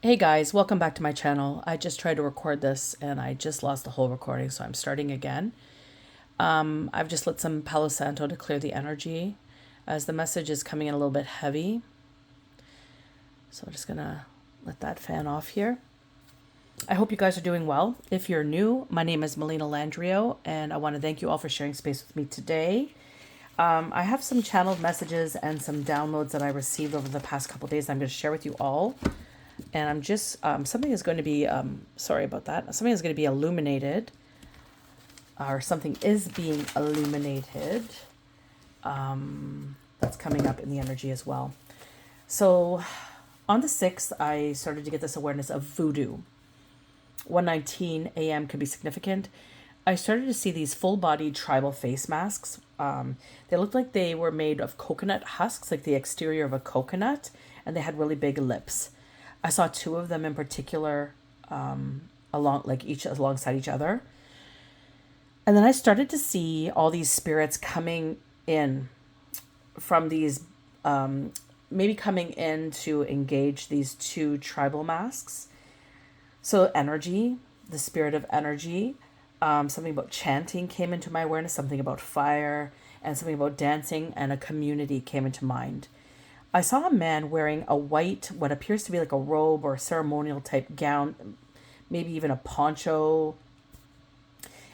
Hey guys, welcome back to my channel. I just tried to record this and I just lost the whole recording, so I'm starting again. I've just lit some Palo Santo to clear the energy as the message is coming in a little bit heavy. So I'm just gonna let that fan off here. I hope you guys are doing well. If you're new, my name is Melina Landrio and I want to thank you all for sharing space with me today. I have some channeled messages and some downloads that I received over the past couple days I'm going to share with you all. And I'm just, something is going to be, sorry about that. Something is going to be illuminated, or something is being illuminated. That's coming up in the energy as well. So on the 6th, I started to get this awareness of voodoo. 1:19 a.m. could be significant. I started to see these full-bodied tribal face masks. They looked like they were made of coconut husks, like the exterior of a coconut, and they had really big lips. I saw two of them in particular, alongside each other. And then I started to see all these spirits coming in from these, maybe coming in to engage these two tribal masks. So energy, the spirit of energy, something about chanting came into my awareness, something about fire, and something about dancing and a community came into mind. I saw a man wearing a white, what appears to be like a robe or a ceremonial type gown, maybe even a poncho,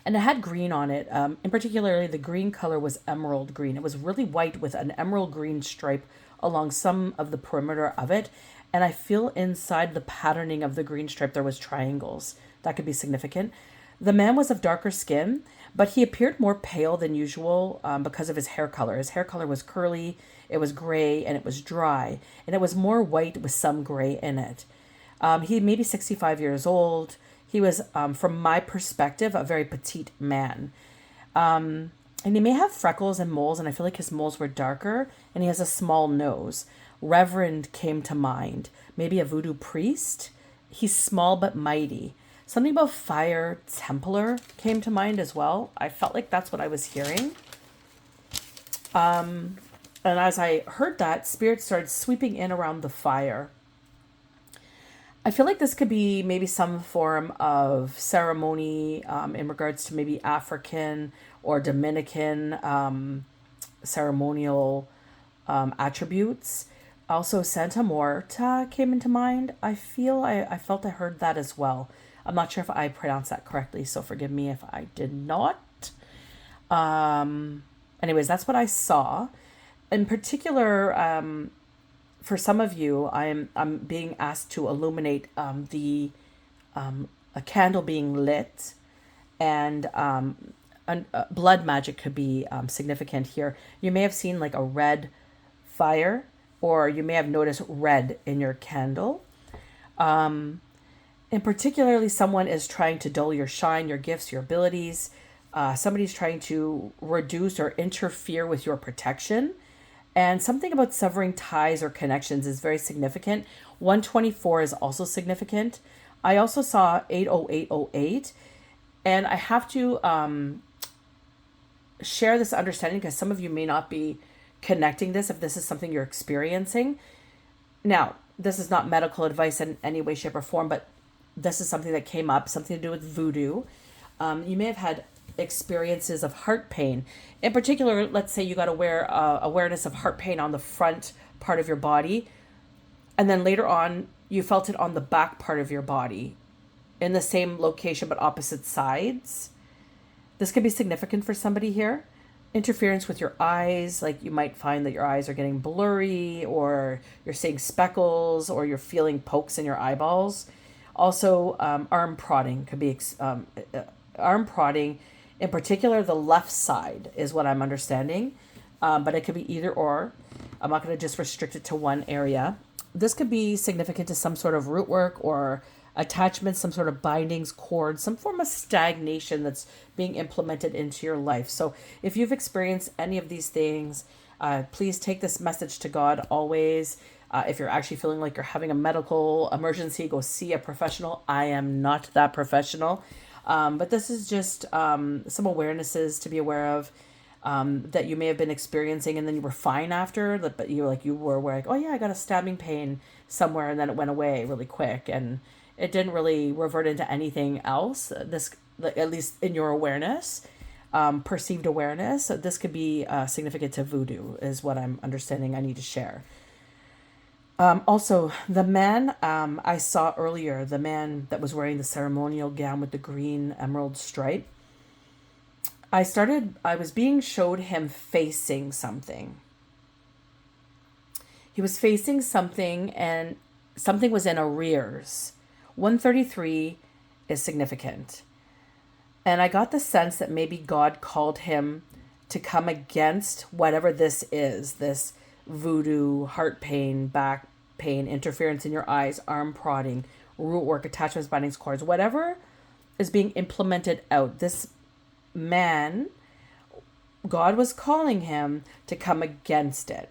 and it had green on it. In particular, the green color was emerald green. It was really white with an emerald green stripe along some of the perimeter of it. And I feel inside the patterning of the green stripe, there was triangles. That could be significant. The man was of darker skin, but he appeared more pale than usual because of his hair color. His hair color was curly, it was gray, and it was dry. And it was more white with some gray in it. He may be 65 years old. He was, from my perspective, a very petite man. And he may have freckles and moles, and I feel like his moles were darker, and he has a small nose. Reverend came to mind. Maybe a voodoo priest. He's small but mighty. Something about fire Templar came to mind as well. I felt like that's what I was hearing. And as I heard that, spirits started sweeping in around the fire. I feel like this could be maybe some form of ceremony in regards to maybe African or Dominican ceremonial attributes. Also, Santa Muerta came into mind. I felt I heard that as well. I'm not sure if I pronounced that correctly, so forgive me if I did not. Anyways, that's what I saw. In particular, for some of you, I'm being asked to illuminate a candle being lit, and blood magic could be significant here. You may have seen like a red fire, or you may have noticed red in your candle. And particularly, someone is trying to dull your shine, your gifts, your abilities. Somebody's trying to reduce or interfere with your protection. And something about severing ties or connections is very significant. 124 is also significant. I also saw 80808. And I have to share this understanding because some of you may not be connecting this if this is something you're experiencing. Now, this is not medical advice in any way, shape, or form, but this is something that came up, something to do with voodoo. You may have had experiences of heart pain. In particular, let's say you got awareness of heart pain on the front part of your body, and then later on you felt it on the back part of your body in the same location but opposite sides. This could be significant for somebody here. Interference with your eyes, like you might find that your eyes are getting blurry, or you're seeing speckles, or you're feeling pokes in your eyeballs. Also, arm prodding could be arm prodding. In particular, the left side is what I'm understanding, but it could be either or. I'm not going to just restrict it to one area. This could be significant to some sort of root work or attachment, some sort of bindings, cords, some form of stagnation that's being implemented into your life. So if you've experienced any of these things, please take this message to God always. If you're actually feeling like you're having a medical emergency, go see a professional. I am not that professional. But this is just some awarenesses to be aware of. that you may have been experiencing and then you were fine after, but you were like, oh yeah, I got a stabbing pain somewhere, and then it went away really quick, and it didn't really revert into anything else. This, at least in your awareness, perceived awareness, this could be significant to voodoo, is what I'm understanding. I need to share. Also, the man I saw earlier, the man that was wearing the ceremonial gown with the green emerald stripe, I was being showed him facing something. He was facing something, and something was in arrears. 133 is significant. And I got the sense that maybe God called him to come against whatever this is, this voodoo, heart pain, back pain, interference in your eyes, arm prodding, root work, attachments, bindings, cords, whatever is being implemented out. This man, God was calling him to come against it.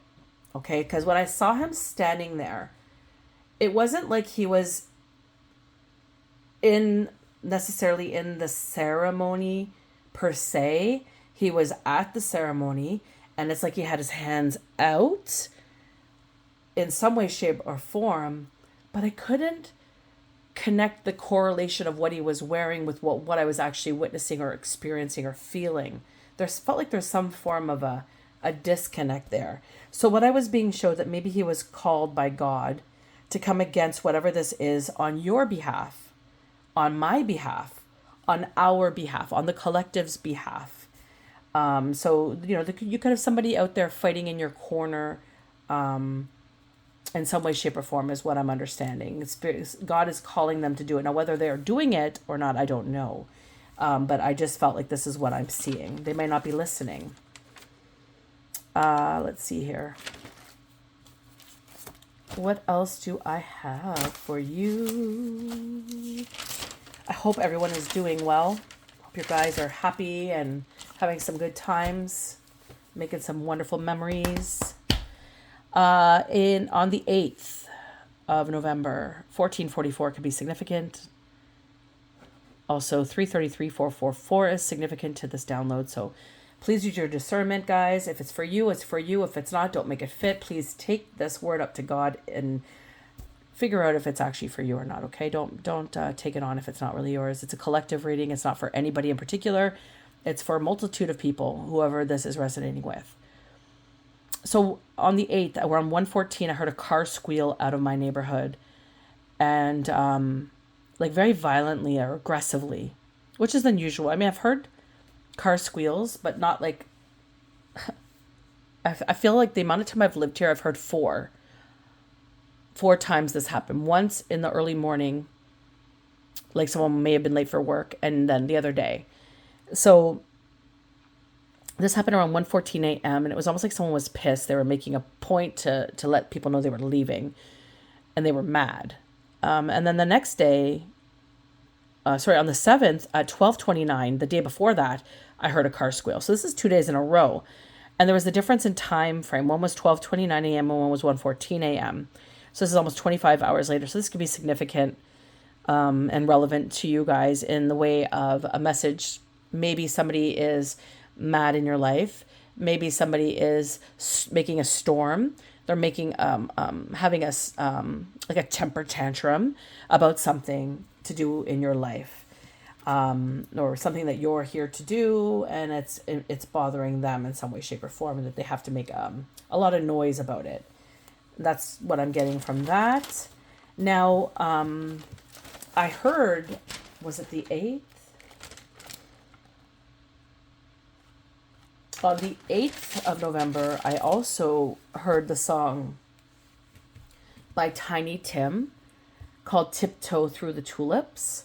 Okay, because when I saw him standing there, it wasn't like he was necessarily in the ceremony per se. He was at the ceremony, and it's like he had his hands out in some way, shape, or form, but I couldn't connect the correlation of what he was wearing with what I was actually witnessing or experiencing or feeling. Felt like there's some form of a disconnect there. So what I was being showed, that maybe he was called by God to come against whatever this is on your behalf, on my behalf, on our behalf, on the collective's behalf. So, you could have somebody out there fighting in your corner, in some way, shape, or form, is what I'm understanding. God is calling them to do it. Now, whether they're doing it or not, I don't know. But I just felt like this is what I'm seeing. They might not be listening. Let's see here. What else do I have for you? I hope everyone is doing well. Hope you guys are happy and having some good times, making some wonderful memories. On the 8th of November, 1444 can be significant. Also, 333-444 is significant to this download. So please use your discernment, guys. If it's for you, it's for you. If it's not, don't make it fit. Please take this word up to God and figure out if it's actually for you or not. Okay, don't take it on if it's not really yours. It's a collective reading. It's not for anybody in particular. It's for a multitude of people, whoever this is resonating with. So on the 8th, around 1:14, I heard a car squeal out of my neighborhood, and like very violently or aggressively, which is unusual. I mean, I've heard car squeals, but not like, I feel like the amount of time I've lived here, I've heard four times this happened. Once in the early morning, like someone may have been late for work, and then the other day. So this happened around 1:14 a.m. and it was almost like someone was pissed. They were making a point to let people know they were leaving, and they were mad. And then the next day, on the 7th at 12:29, the day before that, I heard a car squeal. So this is 2 days in a row. And there was a difference in time frame. One was 12:29 a.m. and one was 1:14 a.m. So this is almost 25 hours later. So this could be significant and relevant to you guys in the way of a message. Maybe somebody is mad in your life. Maybe somebody is making a storm. They're making having a like a temper tantrum about something to do in your life, or something that you're here to do, and it's bothering them in some way, shape, or form, and that they have to make a lot of noise about it. That's what I'm getting from that. Now, I heard, was it the 8th? On the 8th of November, I also heard the song by Tiny Tim called Tiptoe Through the Tulips.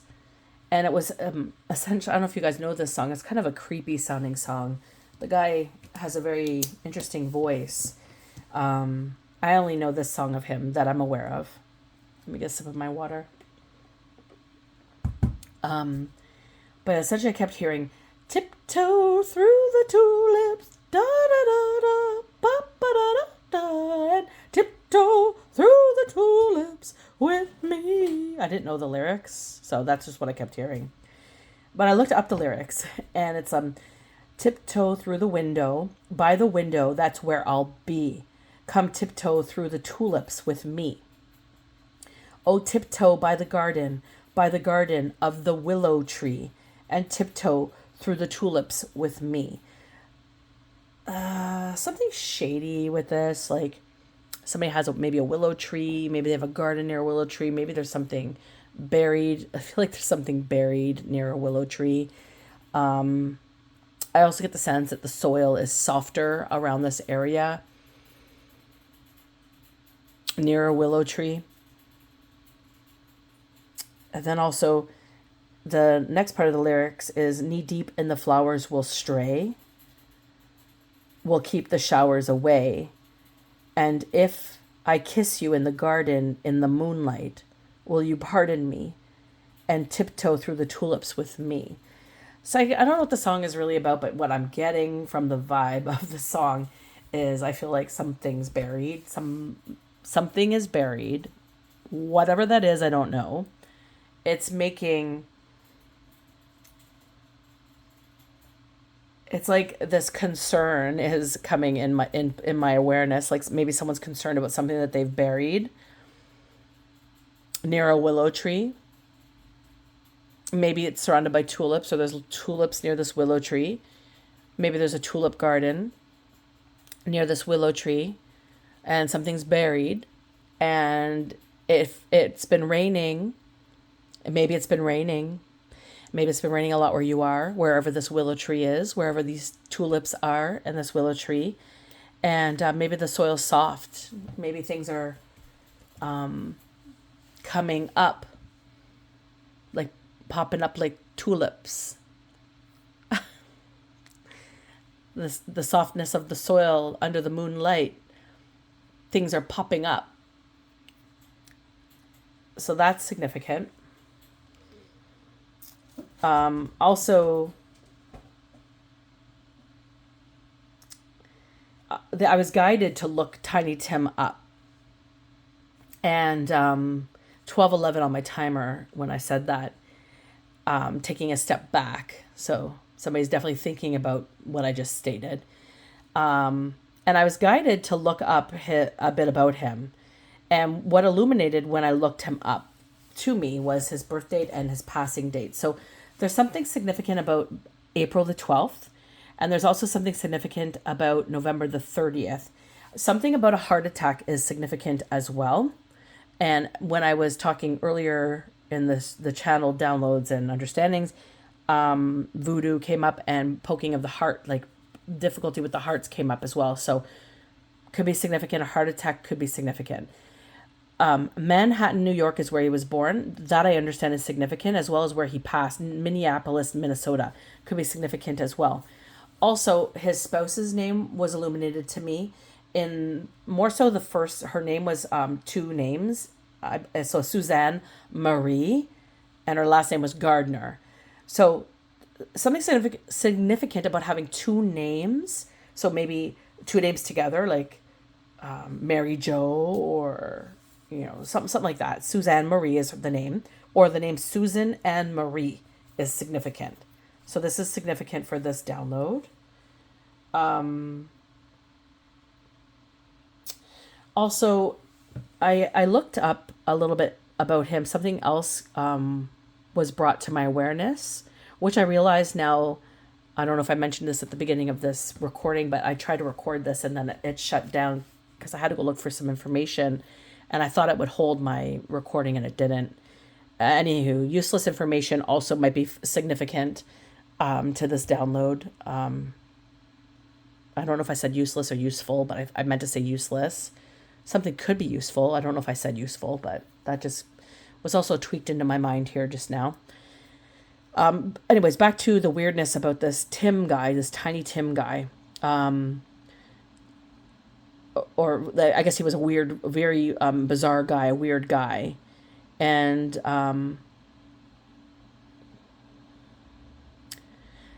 And it was essentially, I don't know if you guys know this song. It's kind of a creepy sounding song. The guy has a very interesting voice. I only know this song of him that I'm aware of. Let me get a sip of my water. But essentially I kept hearing, tiptoe through the tulips, da da da da, ba ba da da da, and tiptoe through the tulips with me. I didn't know the lyrics, so that's just what I kept hearing. But I looked up the lyrics, and it's tiptoe through the window, by the window, that's where I'll be. Come tiptoe through the tulips with me. Oh, tiptoe by the garden of the willow tree, and tiptoe through the tulips with me. Something shady with this, like somebody has maybe a willow tree, maybe they have a garden near a willow tree, maybe there's something buried. I feel like there's something buried near a willow tree. I also get the sense that the soil is softer around this area near a willow tree. And then also, the next part of the lyrics is knee deep in the flowers will stray, will keep the showers away. And if I kiss you in the garden in the moonlight, will you pardon me and tiptoe through the tulips with me? So I don't know what the song is really about, but what I'm getting from the vibe of the song is I feel like something's buried. Something is buried. Whatever that is, I don't know. It's making, it's like this concern is coming in my awareness, like maybe someone's concerned about something that they've buried near a willow tree. Maybe it's surrounded by tulips, or there's tulips near this willow tree. Maybe there's a tulip garden near this willow tree, and something's buried. And if it's been raining, maybe it's been raining. Maybe it's been raining a lot where you are, wherever this willow tree is, wherever these tulips are and this willow tree. And maybe the soil's soft. Maybe things are coming up, like popping up like tulips. The softness of the soil under the moonlight. Things are popping up. So that's significant. Also, I was guided to look Tiny Tim up. And 12:11 on my timer when I said that, taking a step back. So somebody's definitely thinking about what I just stated. And I was guided to look up a bit about him. And what illuminated when I looked him up to me was his birth date and his passing date. So there's something significant about April the 12th, and there's also something significant about November the 30th. Something about a heart attack is significant as well. And when I was talking earlier in the channel downloads and understandings, voodoo came up, and poking of the heart, like difficulty with the hearts, came up as well. So could be significant. A heart attack could be significant. Manhattan, New York is where he was born. That I understand is significant, as well as where he passed. Minneapolis, Minnesota could be significant as well. Also, his spouse's name was illuminated to me. In more so the first, her name was two names. So Suzanne Marie, and her last name was Gardner. So something significant about having two names. So maybe two names together, like Mary Jo, or something like that. Suzanne Marie is the name, or the name Susan and Marie is significant. So this is significant for this download. Also, I looked up a little bit about him. Something else was brought to my awareness, which I realize now. I don't know if I mentioned this at the beginning of this recording, but I tried to record this and then it shut down because I had to go look for some information, and I thought it would hold my recording and it didn't. Anywho, useless information also might be significant to this download. I don't know if I said useless or useful, but I meant to say useless. Something could be useful. I don't know if I said useful, but that just was also tweaked into my mind here just now. Anyways, back to the weirdness about this Tim guy, this Tiny Tim guy. Or I guess he was a weird, very bizarre guy, a weird guy. And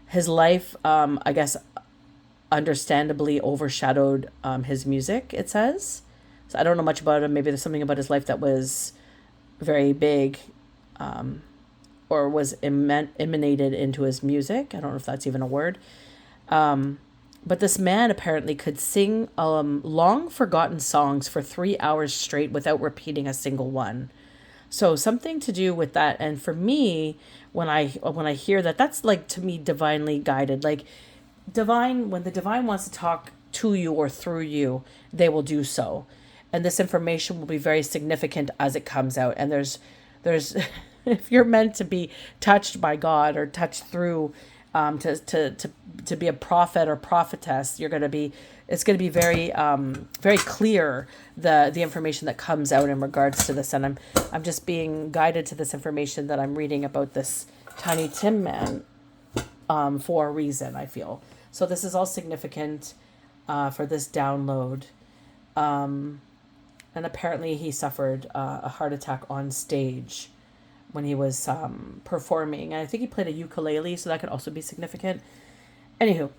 his life, I guess, understandably overshadowed his music, it says. So I don't know much about him. Maybe there's something about his life that was very big, or was emanated into his music. I don't know if that's even a word. But this man apparently could sing long forgotten songs for 3 hours straight without repeating a single one. So something to do with that. And for me, when I hear that, that's like to me divinely guided. Like divine, when the divine wants to talk to you or through you, they will do so. And this information will be very significant as it comes out. And there's if you're meant to be touched by God or touched through to be a prophet or prophetess, you're going to be, it's going to be very very clear, the information that comes out in regards to this. And I'm just being guided to this information that I'm reading about this Tiny Tim Man for a reason, I feel. So this is all significant for this download. And apparently he suffered a heart attack on stage when he was performing. And I think he played a ukulele, so that could also be significant. Anywho,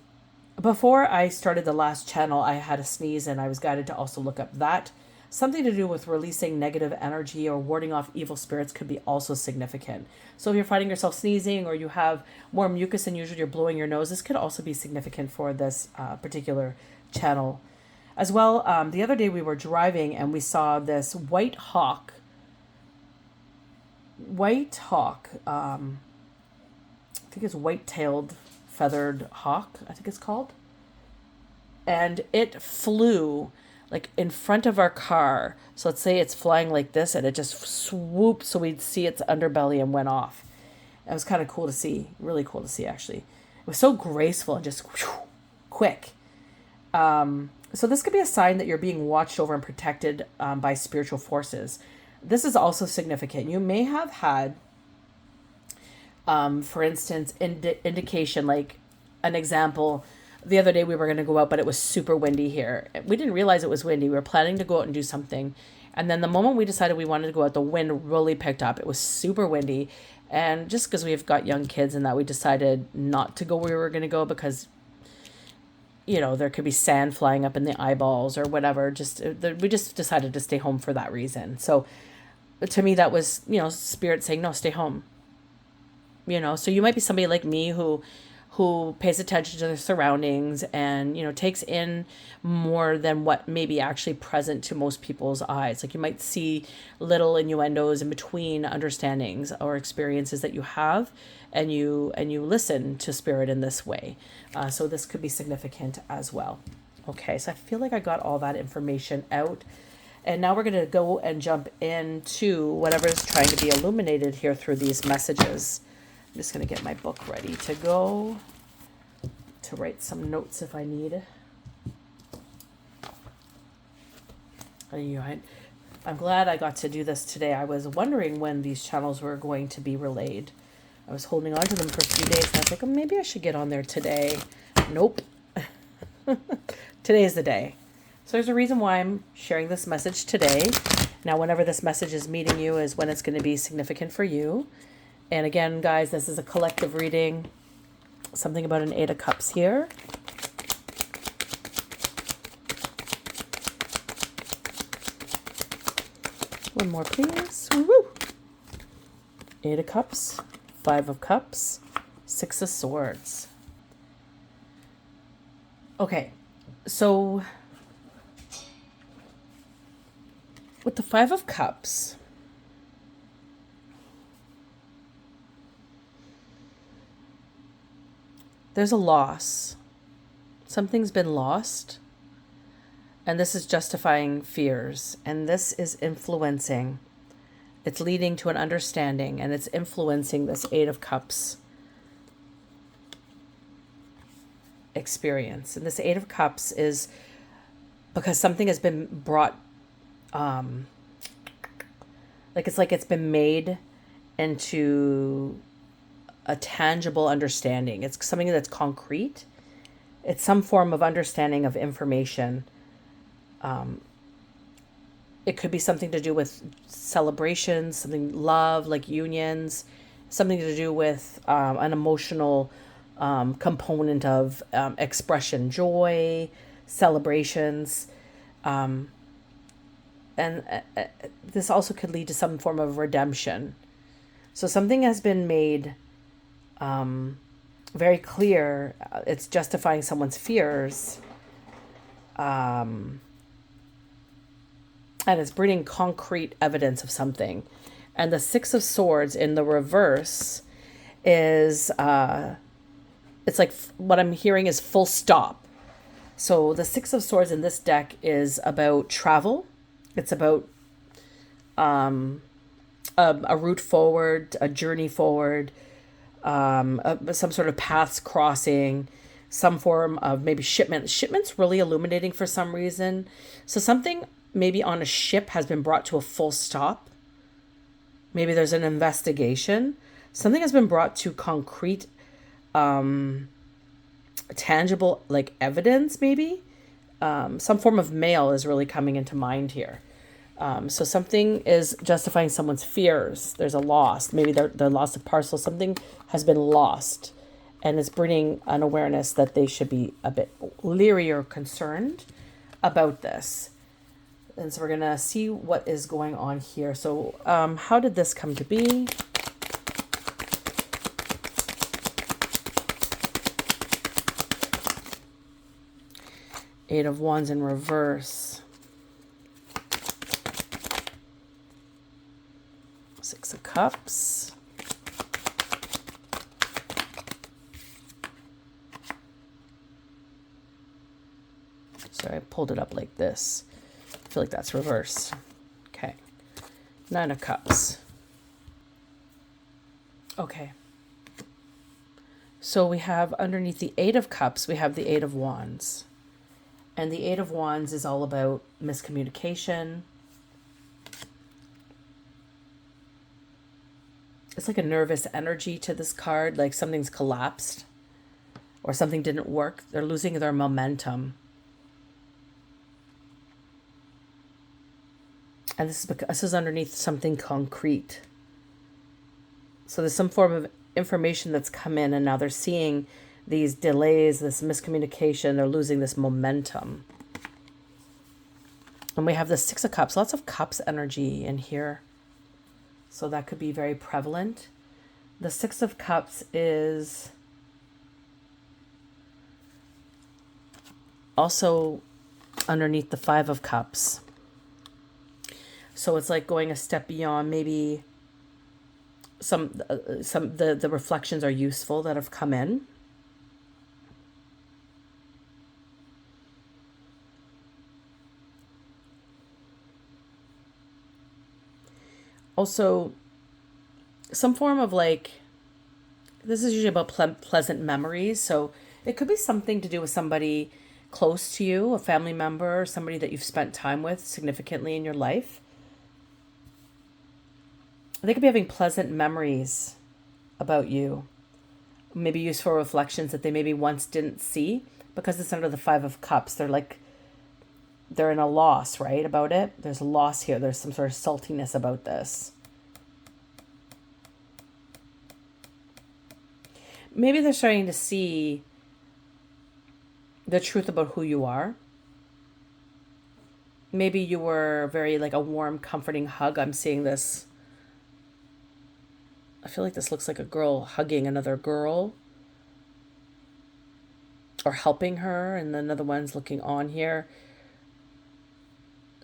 before I started the last channel, I had a sneeze, and I was guided to also look up that. Something to do with releasing negative energy or warding off evil spirits could be also significant. So if you're finding yourself sneezing or you have more mucus than usual, you're blowing your nose, this could also be significant for this particular channel. As well, the other day we were driving and we saw this white hawk. I think it's white-tailed feathered hawk, I think it's called. And it flew like in front of our car. So let's say it's flying like this, and it just swooped so we'd see its underbelly and went off. It was kind of cool to see, really cool to see actually. It was so graceful and just quick. So this could be a sign that you're being watched over and protected by spiritual forces. This is also significant. You may have had, for instance, indication, like an example. The other day we were going to go out, but it was super windy here. We didn't realize it was windy. We were planning to go out and do something. And then the moment we decided we wanted to go out, the wind really picked up. It was super windy. And just because we've got young kids and that, we decided not to go where we were going to go because, you know, there could be sand flying up in the eyeballs or whatever. We just decided to stay home for that reason. So to me, that was, you know, spirit saying, no, stay home. You know, so you might be somebody like me who pays attention to their surroundings and, you know, takes in more than what may be actually present to most people's eyes. Like you might see little innuendos in between understandings or experiences that you have, and you listen to spirit in this way. So this could be significant as well. Okay, so I feel like I got all that information out. And now we're going to go and jump into whatever is trying to be illuminated here through these messages. I'm just going to get my book ready to go, to write some notes if I need. I'm glad I got to do this today. I was wondering when these channels were going to be relayed. I was holding on to them for a few days, and I was like, oh, maybe I should get on there today. Nope. Today is the day. So there's a reason why I'm sharing this message today. Now, whenever this message is meeting you is when it's going to be significant for you. And again, guys, this is a collective reading. Something about an 8 of Cups here. One more, please. Woo! 8 of Cups, 5 of Cups, 6 of Swords. Okay, so with the 5 of Cups, there's a loss. Something's been lost. And this is justifying fears. And this is influencing. It's leading to an understanding. And it's influencing this 8 of Cups experience. And this 8 of Cups is because something has been brought, like it's been made into a tangible understanding. It's something that's concrete. It's some form of understanding of information. It could be something to do with celebrations, something love, like unions, something to do with an emotional component of expression, joy, celebrations. And this also could lead to some form of redemption. So something has been made very clear. It's justifying someone's fears. And it's bringing concrete evidence of something. And the Six of Swords in the reverse is, it's like what I'm hearing is full stop. So the Six of Swords in this deck is about travel. It's about a route forward, a journey forward, some sort of paths crossing, some form of maybe shipment. Shipment's really illuminating for some reason. So something maybe on a ship has been brought to a full stop. Maybe there's an investigation. Something has been brought to concrete, tangible, like evidence, maybe. Some form of mail is really coming into mind here. So something is justifying someone's fears. There's a loss. Maybe they're lost a parcel. Something has been lost, and it's bringing an awareness that they should be a bit leery or concerned about this. And so we're going to see what is going on here. So how did this come to be? Eight of Wands in reverse. Six of Cups. Sorry, I pulled it up like this. I feel like that's reverse. Okay. Nine of Cups. Okay. So we have underneath the Eight of Cups, we have the Eight of Wands. And the Eight of Wands is all about miscommunication. It's like a nervous energy to this card, like something's collapsed or something didn't work. They're losing their momentum. And this is underneath something concrete. So there's some form of information that's come in, and now they're seeing these delays, this miscommunication. They're losing this momentum. And we have the Six of Cups, lots of cups energy in here. So that could be very prevalent. The Six of Cups is also underneath the Five of Cups. So it's like going a step beyond. Maybe the reflections are useful that have come in. Also, some form of like, this is usually about pleasant memories. So it could be something to do with somebody close to you, a family member, somebody that you've spent time with significantly in your life. They could be having pleasant memories about you. Maybe useful reflections that they maybe once didn't see, because it's under the Five of Cups. They're in a loss, right, about it. There's a loss here. There's some sort of saltiness about this. Maybe they're starting to see the truth about who you are. Maybe you were very like a warm, comforting hug. I'm seeing this. I feel like this looks like a girl hugging another girl or helping her, and another one's looking on here.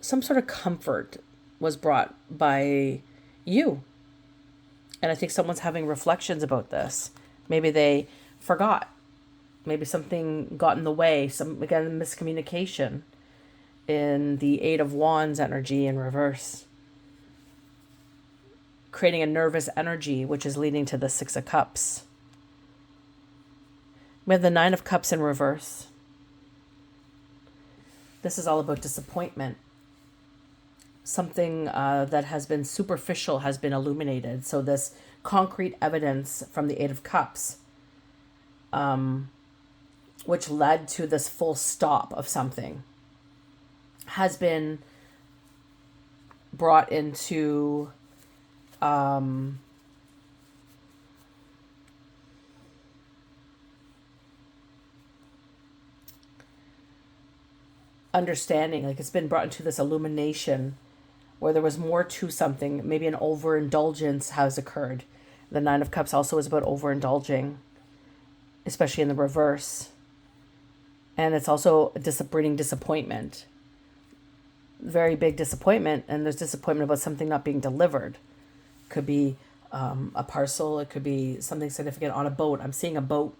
Some sort of comfort was brought by you. And I think someone's having reflections about this. Maybe they forgot. Maybe something got in the way. Again, miscommunication in the Eight of Wands energy in reverse. Creating a nervous energy, which is leading to the Six of Cups. We have the Nine of Cups in reverse. This is all about disappointment. Something that has been superficial has been illuminated. So this concrete evidence from the Eight of Cups, which led to this full stop of something, has been brought into understanding. Like it's been brought into this illumination where there was more to something. Maybe an overindulgence has occurred. The Nine of Cups also is about overindulging, especially in the reverse. And it's also bringing disappointment. Very big disappointment. And there's disappointment about something not being delivered. could be a parcel. It could be something significant on a boat. I'm seeing a boat.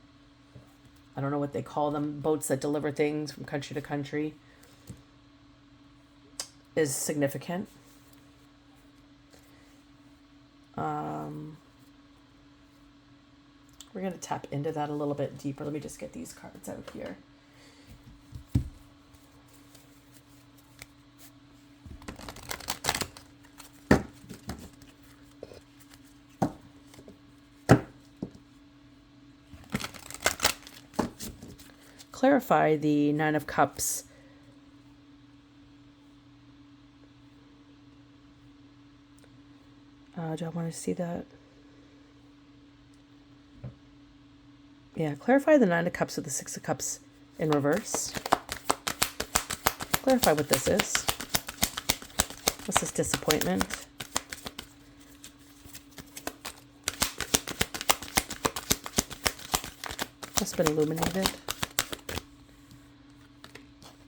I don't know what they call them. Boats that deliver things from country to country is significant. We're going to tap into that a little bit deeper. Let me just get these cards out here. Clarify the Nine of Cups. Do I want to see that? Yeah, clarify the Nine of Cups with the Six of Cups in reverse. Clarify what this is. What's this disappointment? Must have been illuminated.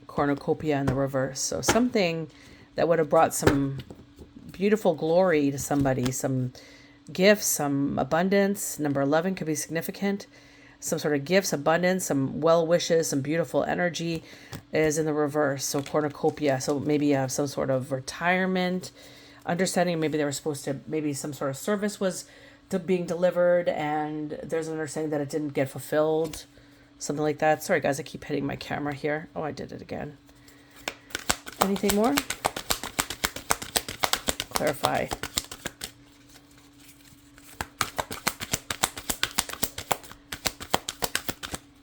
Cornucopia in the reverse. So something that would have brought some beautiful glory to somebody, some gifts, some abundance. Number 11 could be significant. Some sort of gifts, abundance, some well wishes, some beautiful energy is in the reverse. So cornucopia. So maybe you have some sort of retirement, understanding maybe they were supposed to, maybe some sort of service was being delivered and there's an understanding that it didn't get fulfilled. Something like that. Sorry guys, I keep hitting my camera here. Oh, I did it again. Anything more? Clarify.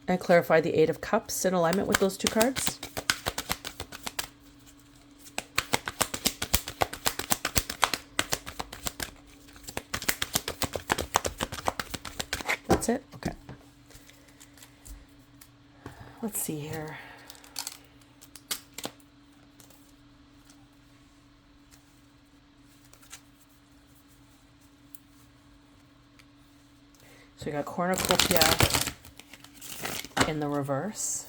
And clarify the Eight of Cups in alignment with those two cards. That's it? Okay. Let's see here. So we got cornucopia in the reverse.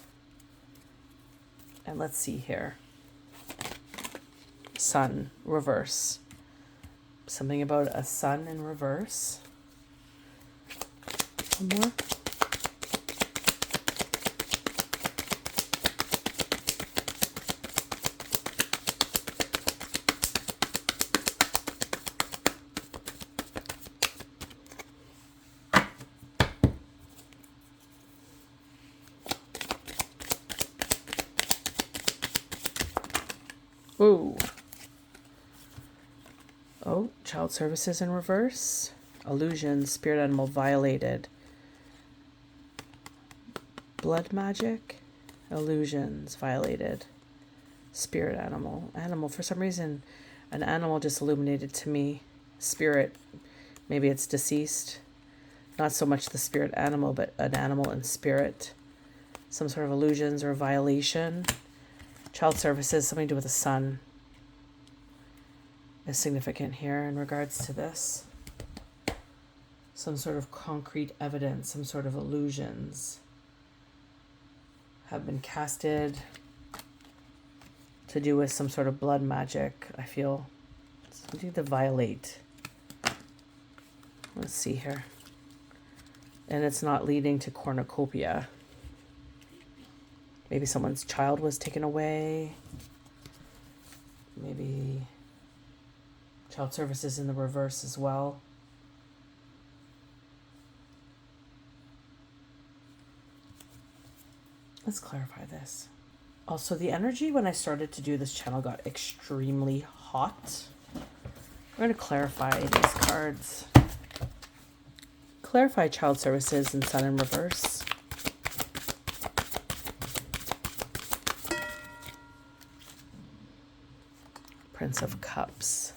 And let's see here. Sun, reverse. Something about a sun in reverse. One more. Ooh. Oh, child services in reverse. Illusion, spirit animal violated. Blood magic, illusions violated. Spirit animal. Animal, for some reason, an animal just illuminated to me. Spirit, maybe it's deceased. Not so much the spirit animal, but an animal and spirit. Some sort of illusions or violation. Child services, something to do with the sun, is significant here in regards to this. Some sort of concrete evidence, some sort of illusions have been casted to do with some sort of blood magic. I feel something to violate. Let's see here. And it's not leading to cornucopia. Maybe someone's child was taken away. Maybe child services in the reverse as well. Let's clarify this. Also, the energy when I started to do this channel got extremely hot. We're going to clarify these cards. Clarify child services and sun in reverse. Prince of Cups.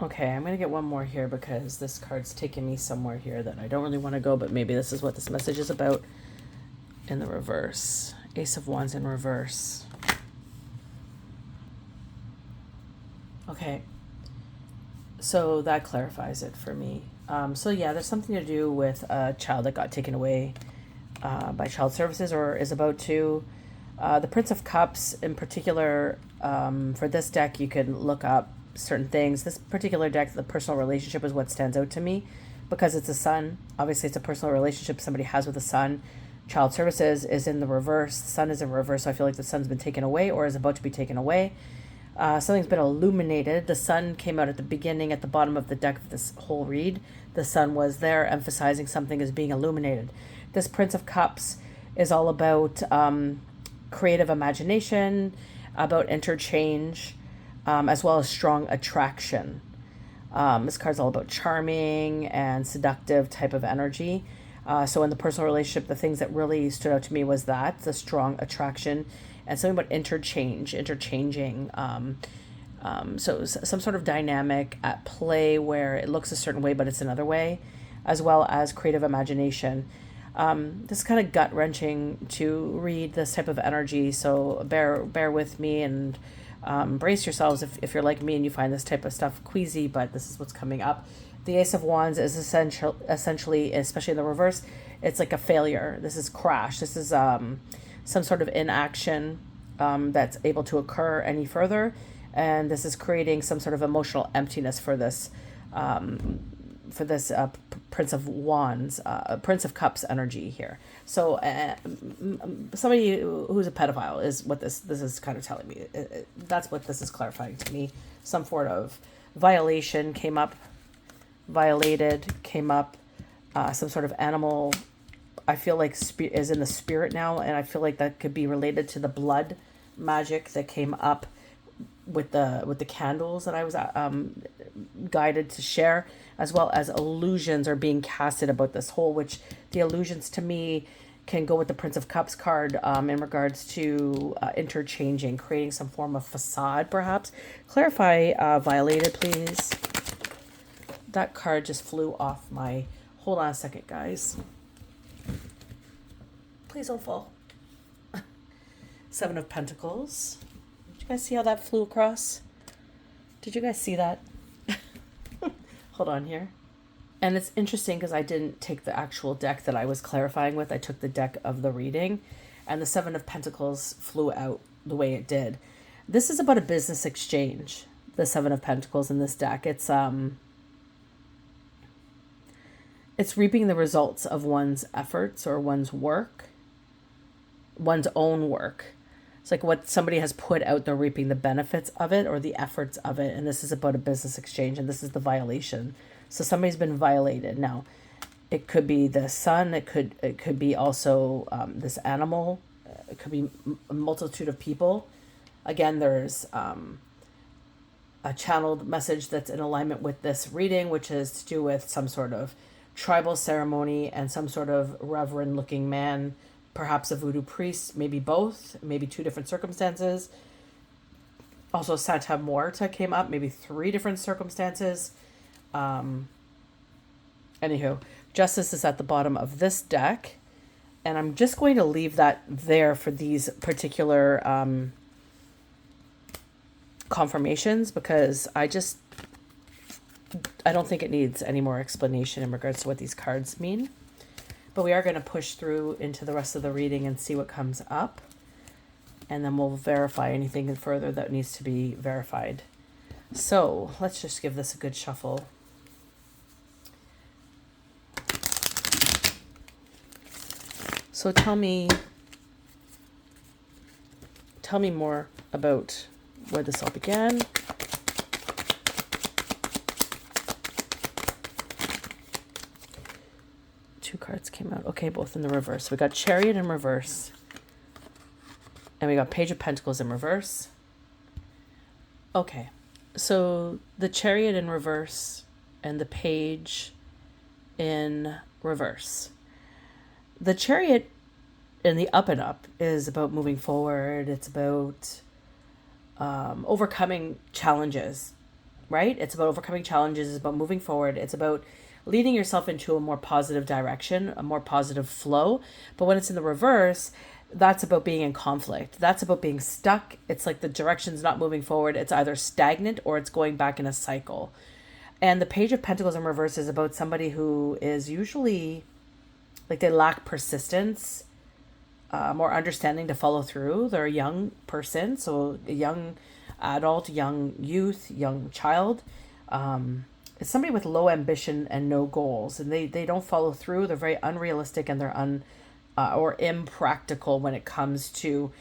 Okay, I'm going to get one more here because this card's taking me somewhere here that I don't really want to go, but maybe this is what this message is about in the reverse. Ace of Wands in reverse. Okay, so that clarifies it for me. So yeah, there's something to do with a child that got taken away by child services or is about to. The Prince of Cups, in particular, for this deck, you can look up certain things. This particular deck, the personal relationship is what stands out to me because it's a sun. Obviously, it's a personal relationship somebody has with a sun. Child services is in the reverse. The sun is in reverse, so I feel like the sun's been taken away or is about to be taken away. Something's been illuminated. The sun came out at the beginning, at the bottom of the deck of this whole read. The sun was there, emphasizing something is being illuminated. This Prince of Cups is all about creative imagination, about interchange, as well as strong attraction. This card's all about charming and seductive type of energy. So in the personal relationship, the things that really stood out to me was that, the strong attraction, and something about interchanging. So some sort of dynamic at play where it looks a certain way, but it's another way, as well as creative imagination. This is kind of gut-wrenching to read this type of energy, so bear with me and brace yourselves if you're like me and you find this type of stuff queasy, but this is what's coming up. The Ace of Wands is essentially, especially in the reverse, it's like a failure. This is crash. This is some sort of inaction that's able to occur any further, and this is creating some sort of emotional emptiness for this Prince of Wands, Prince of Cups energy here. So somebody who's a pedophile is what this is kind of telling me. That's what this is clarifying to me. Some sort of violation came up, violated came up, some sort of animal, I feel like is in the spirit now, and I feel like that could be related to the blood magic that came up with the candles that I was guided to share, as well as illusions are being casted about this whole, which the illusions to me can go with the Prince of Cups card in regards to interchanging, creating some form of facade, perhaps. Clarify violated, please. That card just flew off my... Hold on a second, guys. Please don't fall. Seven of Pentacles. Did you guys see how that flew across? Did you guys see that? Hold on here. And it's interesting because I didn't take the actual deck that I was clarifying with. I took the deck of the reading. And the Seven of Pentacles flew out the way it did. This is about a business exchange. The Seven of Pentacles in this deck. It's reaping the results of one's efforts or one's work, one's own work. It's like what somebody has put out, they're reaping the benefits of it or the efforts of it. And this is about a business exchange, and this is the violation. So somebody's been violated. Now, it could be the sun. It could be also this animal. It could be a multitude of people. Again, there's a channeled message that's in alignment with this reading, which is to do with some sort of tribal ceremony and some sort of reverend looking man, perhaps a voodoo priest, maybe both, maybe two different circumstances. Also Santa Muerta came up, maybe three different circumstances. Anywho, Justice is at the bottom of this deck, and I'm just going to leave that there for these particular confirmations, because I don't think it needs any more explanation in regards to what these cards mean. But we are going to push through into the rest of the reading and see what comes up. And then we'll verify anything further that needs to be verified. So let's just give this a good shuffle. So tell me more about where this all began. Two cards came out. Okay, both in the reverse. We got Chariot in reverse. And we got Page of Pentacles in reverse. Okay. So the Chariot in reverse and the Page in reverse. The Chariot in the up and up is about moving forward. It's about overcoming challenges, right? It's about overcoming challenges. It's about moving forward. It's about leading yourself into a more positive direction, a more positive flow. But when it's in the reverse, that's about being in conflict. That's about being stuck. It's like the direction's not moving forward. It's either stagnant or it's going back in a cycle. And the Page of Pentacles in reverse is about somebody who is usually like they lack persistence. more understanding to follow through. They're a young person, so a young adult, young youth, young child. It's somebody with low ambition and no goals, and they don't follow through. They're very unrealistic, and they're or impractical when it comes to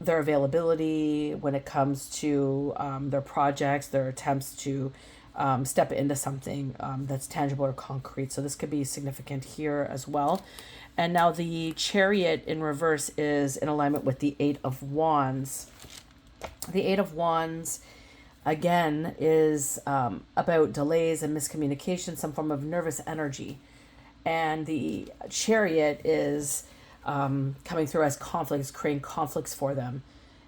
their availability, when it comes to their projects, their attempts to step into something that's tangible or concrete. So this could be significant here as well. And now the Chariot in reverse is in alignment with the Eight of Wands. The Eight of Wands, again, is about delays and miscommunication, some form of nervous energy. And the Chariot is coming through as conflicts, creating conflicts for them.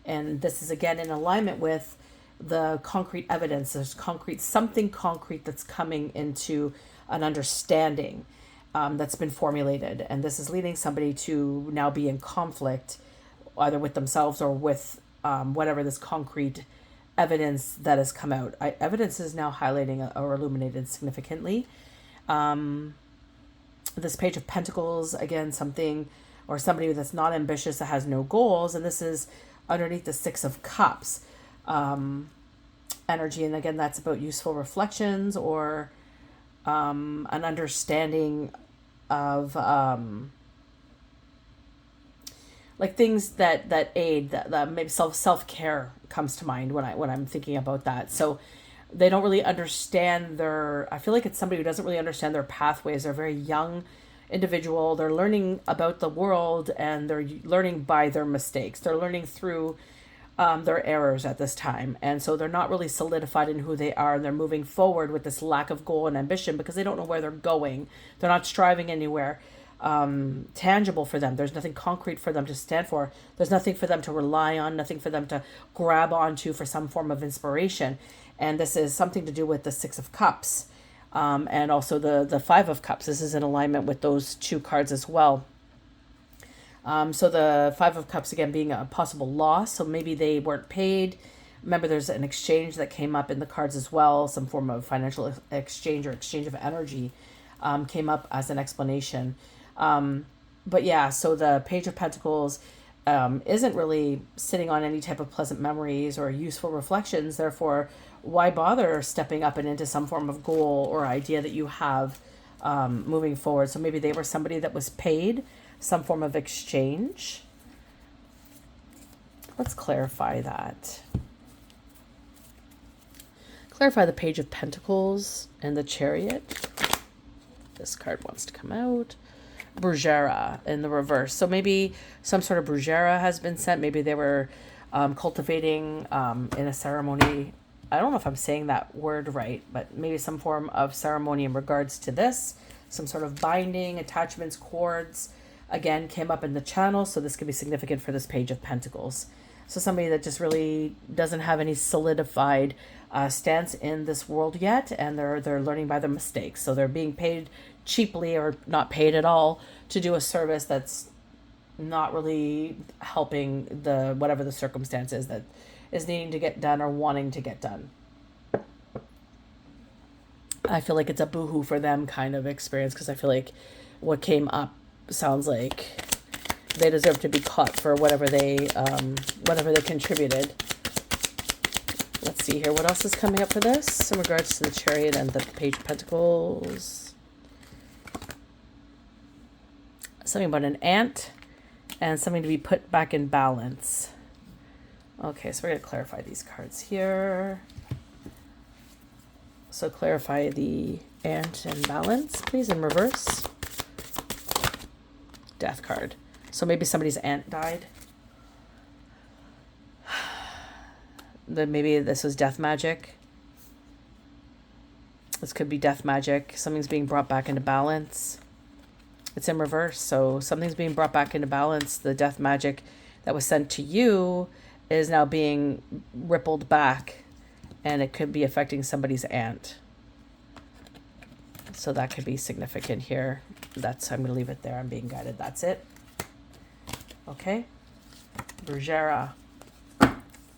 And this is, again, in alignment with the concrete evidence. There's something concrete that's coming into an understanding that's been formulated. And this is leading somebody to now be in conflict, either with themselves or with whatever this concrete evidence that has come out. Evidence is now highlighting or illuminated significantly. This Page of Pentacles, again, something or somebody that's not ambitious, that has no goals. And this is underneath the Six of Cups energy. And again, that's about useful reflections or an understanding of like things that aid, that maybe self-care comes to mind when I'm thinking about that. So they don't really understand I feel like it's somebody who doesn't really understand their pathways. They're a very young individual. They're learning about the world, and they're learning by their mistakes. They're learning through their errors at this time. And so they're not really solidified in who they are, and they're moving forward with this lack of goal and ambition because they don't know where they're going. They're not striving anywhere tangible for them. There's nothing concrete for them to stand for. There's nothing for them to rely on, nothing for them to grab onto for some form of inspiration. And this is something to do with the Six of Cups and also the Five of Cups. This is in alignment with those two cards as well. So the Five of Cups, again, being a possible loss. So maybe they weren't paid. Remember, there's an exchange that came up in the cards as well. Some form of financial exchange or exchange of energy came up as an explanation. But yeah, so the Page of Pentacles isn't really sitting on any type of pleasant memories or useful reflections. Therefore, why bother stepping up and into some form of goal or idea that you have moving forward? So maybe they were somebody that was paid, some form of exchange. Let's clarify that. Clarify the Page of Pentacles and the Chariot. This card wants to come out. Brujeria in the reverse. So maybe some sort of brujeria has been sent. Maybe they were cultivating in a ceremony. I don't know if I'm saying that word right, but maybe some form of ceremony in regards to this. Some sort of binding, attachments, cords, again, came up in the channel. So this could be significant for this Page of Pentacles. So somebody that just really doesn't have any solidified stance in this world yet, and they're learning by their mistakes. So they're being paid cheaply or not paid at all to do a service that's not really helping whatever the circumstance is that is needing to get done or wanting to get done. I feel like it's a boohoo for them kind of experience, because I feel like what came up sounds like they deserve to be caught for whatever they contributed. Let's see here. What else is coming up for this in regards to the Chariot and the Page of Pentacles? Something about an ant and something to be put back in balance. Okay, so we're going to clarify these cards here. So clarify the ant and balance, please, in reverse. Death card. So maybe somebody's aunt died. Then maybe this was death magic. This could be death magic. Something's being brought back into balance. It's in reverse. So something's being brought back into balance. The death magic that was sent to you is now being rippled back, and it could be affecting somebody's aunt. So that could be significant here. I'm going to leave it there. I'm being guided. That's it. Okay. Brujeria.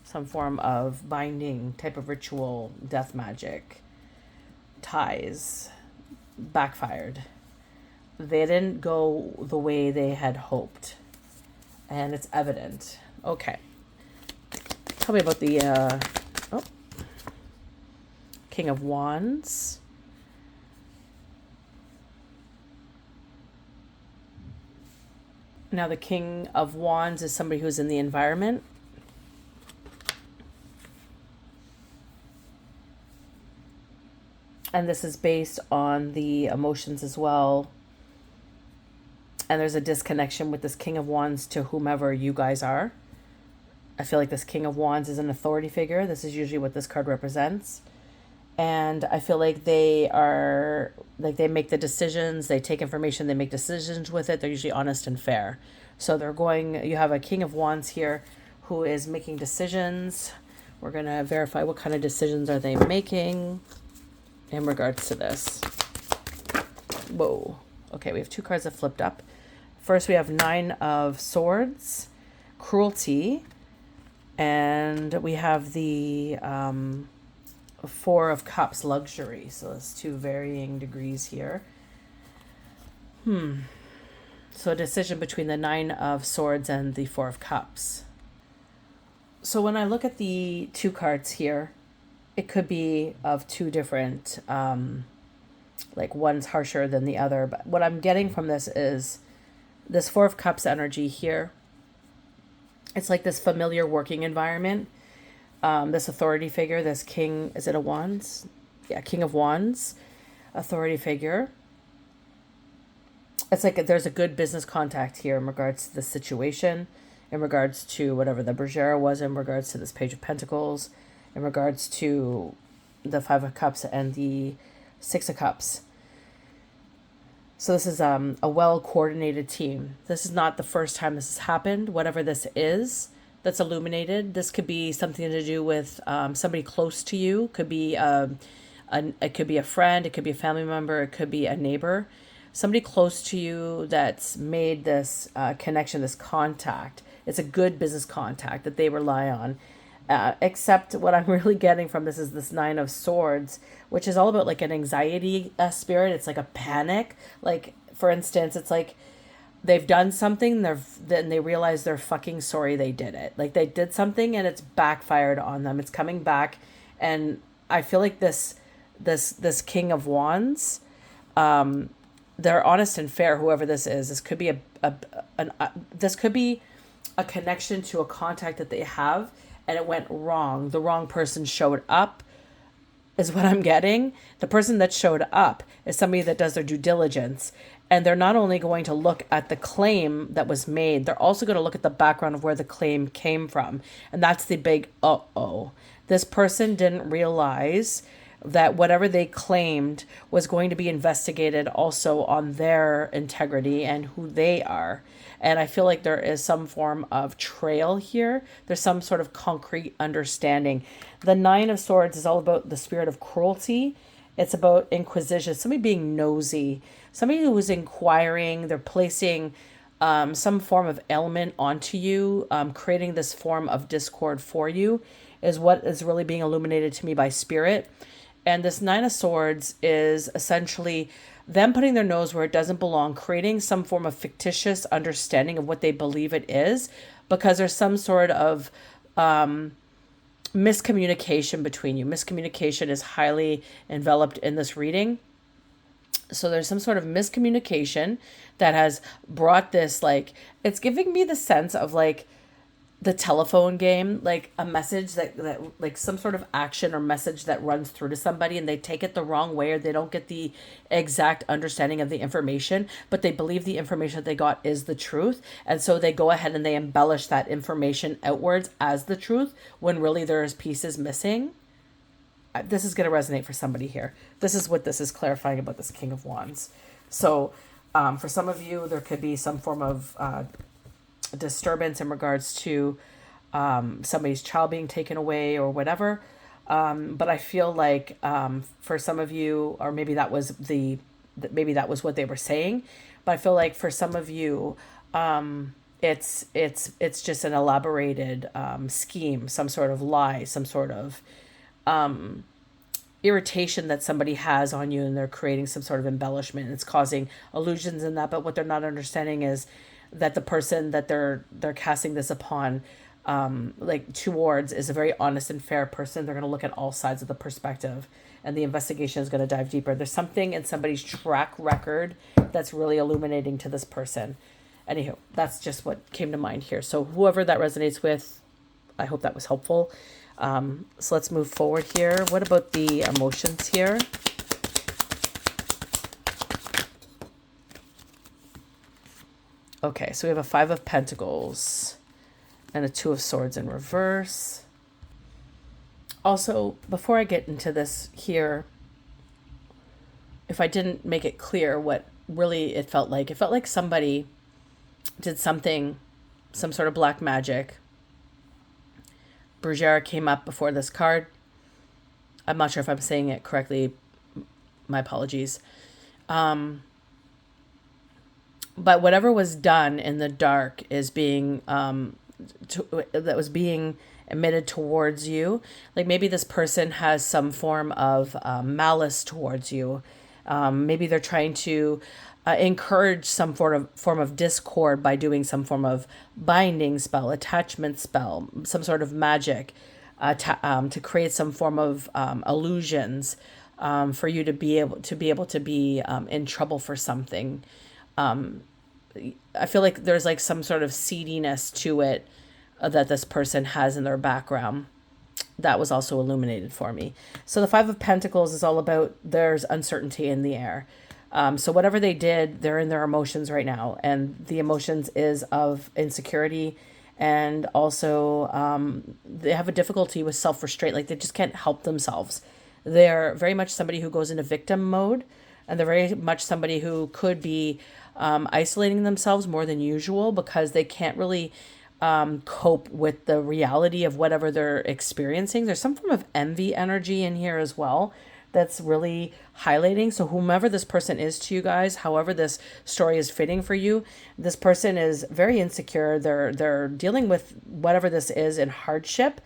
Some form of binding, type of ritual, death magic, ties, backfired. they didn't go the way they had hoped. And it's evident. Okay. Tell me about the King of Wands. Now the King of Wands is somebody who's in the environment. And this is based on the emotions as well. And there's a disconnection with this King of Wands to whomever you guys are. I feel like this King of Wands is an authority figure. This is usually what this card represents. And I feel like they are, like, they make the decisions, they take information, they make decisions with it. They're usually honest and fair. So they're going, you have a King of Wands here who is making decisions. We're going to verify what kind of decisions are they making in regards to this. Whoa. Okay, we have two cards that flipped up. First, we have Nine of Swords, Cruelty, and we have the Four of Cups, Luxury. So it's two varying degrees here. So a decision between the Nine of Swords and the Four of Cups. So when I look at the two cards here, it could be of two different, like one's harsher than the other. But what I'm getting from this is this Four of Cups energy here. It's like this familiar working environment. This authority figure, this King, is it a Wands? Yeah, King of Wands, authority figure. It's like there's a good business contact here in regards to the situation, in regards to whatever the Bergera was, in regards to this Page of Pentacles, in regards to the Five of Cups and the Six of Cups. So this is a well-coordinated team. This is not the first time this has happened. Whatever this is that's illuminated, this could be something to do with somebody close to you. Could be it could be a friend. It could be a family member. It could be a neighbor. Somebody close to you that's made this connection, this contact. It's a good business contact that they rely on. Except what I'm really getting from this is this Nine of Swords, which is all about like an anxiety spirit. It's like a panic. Like, for instance, it's like they've done something, then they realize they're fucking sorry they did it. Like they did something and it's backfired on them. It's coming back. And I feel like this King of Wands, they're honest and fair, whoever this is. This could be this could be a connection to a contact that they have, and it went wrong. The wrong person showed up, is what I'm getting. The person that showed up is somebody that does their due diligence. And they're not only going to look at the claim that was made, they're also going to look at the background of where the claim came from. And that's the big uh-oh. This person didn't realize that whatever they claimed was going to be investigated also on their integrity and who they are. And I feel like there is some form of trail here. There's some sort of concrete understanding. The Nine of Swords is all about the spirit of cruelty. It's about inquisition, somebody being nosy, somebody who is inquiring. They're placing some form of ailment onto you, creating this form of discord for you, is what is really being illuminated to me by Spirit. And this Nine of Swords is essentially them putting their nose where it doesn't belong, creating some form of fictitious understanding of what they believe it is, because there's some sort of miscommunication between you. Miscommunication is highly enveloped in this reading. So there's some sort of miscommunication that has brought this, like, it's giving me the sense of like the telephone game, like a message that like some sort of action or message that runs through to somebody and they take it the wrong way, or they don't get the exact understanding of the information, but they believe the information that they got is the truth. And so they go ahead and they embellish that information outwards as the truth when really there's pieces missing. This is going to resonate for somebody here. This is what this is clarifying about this King of Wands. So for some of you, there could be some form of disturbance in regards to somebody's child being taken away or whatever. But I feel like for some of you, or maybe that was what they were saying. But I feel like for some of you, it's just an elaborated scheme, some sort of lie, some sort of irritation that somebody has on you, and they're creating some sort of embellishment. It's causing illusions in that, but what they're not understanding is that the person that they're casting this upon, like towards, is a very honest and fair person. They're going to look at all sides of the perspective, and the investigation is going to dive deeper. There's something in somebody's track record that's really illuminating to this person. Anywho, that's just what came to mind here. So whoever that resonates with, I hope that was helpful. So let's move forward here. What about the emotions here? Okay, so we have a Five of Pentacles and a Two of Swords in reverse. Also, before I get into this here, if I didn't make it clear what really it felt like somebody did something, some sort of black magic. Bergera came up before this card. I'm not sure if I'm saying it correctly. My apologies. But whatever was done in the dark is being that was being emitted towards you. Like maybe this person has some form of malice towards you. Maybe they're trying to encourage some form of discord by doing some form of binding spell, attachment spell, some sort of magic to create some form of illusions for you to be able to be in trouble for something. I feel like there's like some sort of seediness to it that this person has in their background. That was also illuminated for me. So the Five of Pentacles is all about there's uncertainty in the air. So whatever they did, they're in their emotions right now. And the emotions is of insecurity. And also they have a difficulty with self-restraint. Like they just can't help themselves. They're very much somebody who goes into victim mode. And they're very much somebody who could be isolating themselves more than usual because they can't really cope with the reality of whatever they're experiencing. There's some form of envy energy in here as well that's really highlighting. So whomever this person is to you guys, however this story is fitting for you, this person is very insecure. They're dealing with whatever this is in hardship.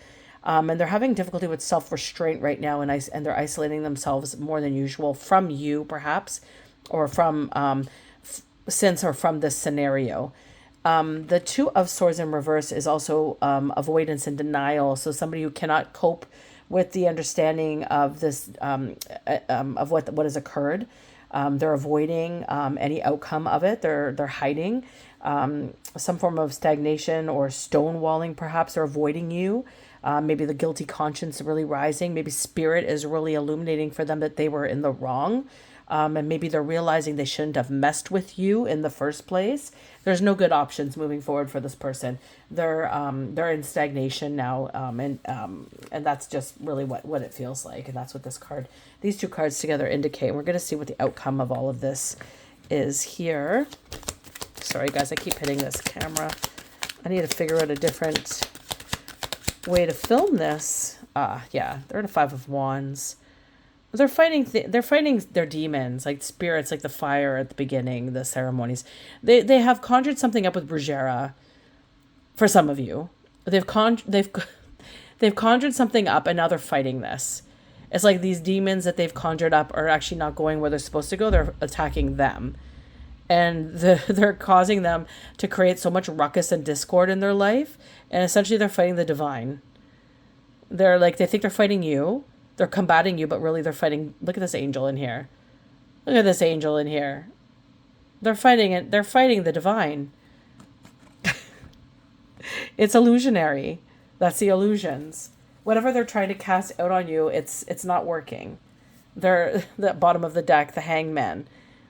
And they're having difficulty with self-restraint right now, and they're isolating themselves more than usual from you, perhaps, or from from this scenario. The Two of Swords in reverse is also avoidance and denial. So somebody who cannot cope with the understanding of this, of what has occurred. They're avoiding any outcome of it. They're hiding some form of stagnation or stonewalling. Perhaps they're avoiding you. Maybe the guilty conscience is really rising. Maybe spirit is really illuminating for them that they were in the wrong. And maybe they're realizing they shouldn't have messed with you in the first place. There's no good options moving forward for this person. They're in stagnation now, and that's just really what it feels like. And that's what these two cards together indicate. We're going to see what the outcome of all of this is here. Sorry, guys, I keep hitting this camera. I need to figure out a different way to film this. Yeah, they're in a Five of Wands. They're fighting their demons, like spirits, like the fire at the beginning, the ceremonies. They have conjured something up with Bergera. For some of you, they've conjured something up, and now they're fighting this. It's like these demons that they've conjured up are actually not going where they're supposed to go. They're attacking them, and they're causing them to create so much ruckus and discord in their life. And essentially, they're fighting the divine. They think they're fighting you. They're combating you, but really they're fighting. Look at this angel in here. Look at this angel in here. They're fighting it. They're fighting the divine. It's illusionary. That's the illusions. Whatever they're trying to cast out on you, it's not working. They're the bottom of the deck, the hangman.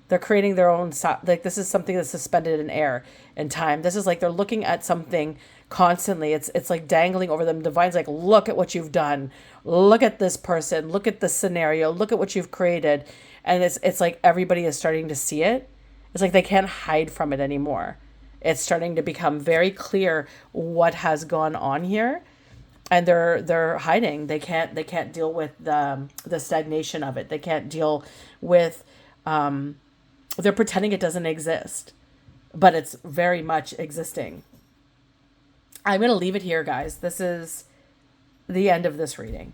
They're creating their own, this is something that's suspended in air and time. This is like they're looking at something constantly. It's like dangling over them. Divine's like, look at what you've done. Look at this person. Look at this scenario. Look at what you've created. And it's like everybody is starting to see it. It's like they can't hide from it anymore. It's starting to become very clear what has gone on here. And they're hiding. They can't deal with the stagnation of it. They can't deal with they're pretending it doesn't exist, but it's very much existing. I'm going to leave it here, guys. This is the end of this reading.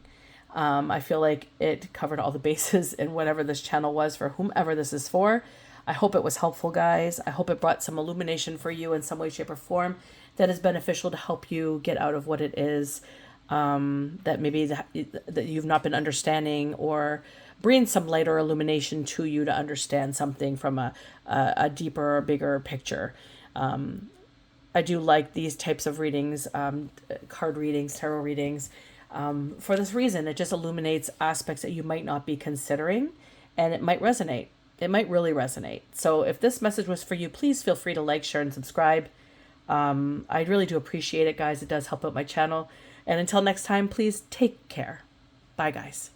I feel like it covered all the bases in whatever this channel was for whomever this is for. I hope it was helpful, guys. I hope it brought some illumination for you in some way, shape, or form that is beneficial to help you get out of what it is that maybe that you've not been understanding, or bring some light or illumination to you to understand something from a deeper or bigger picture. I do like these types of readings, card readings, tarot readings, for this reason. It just illuminates aspects that you might not be considering, and it might resonate. It might really resonate. So if this message was for you, please feel free to like, share, and subscribe. I really do appreciate it, guys. It does help out my channel. And until next time, please take care. Bye, guys.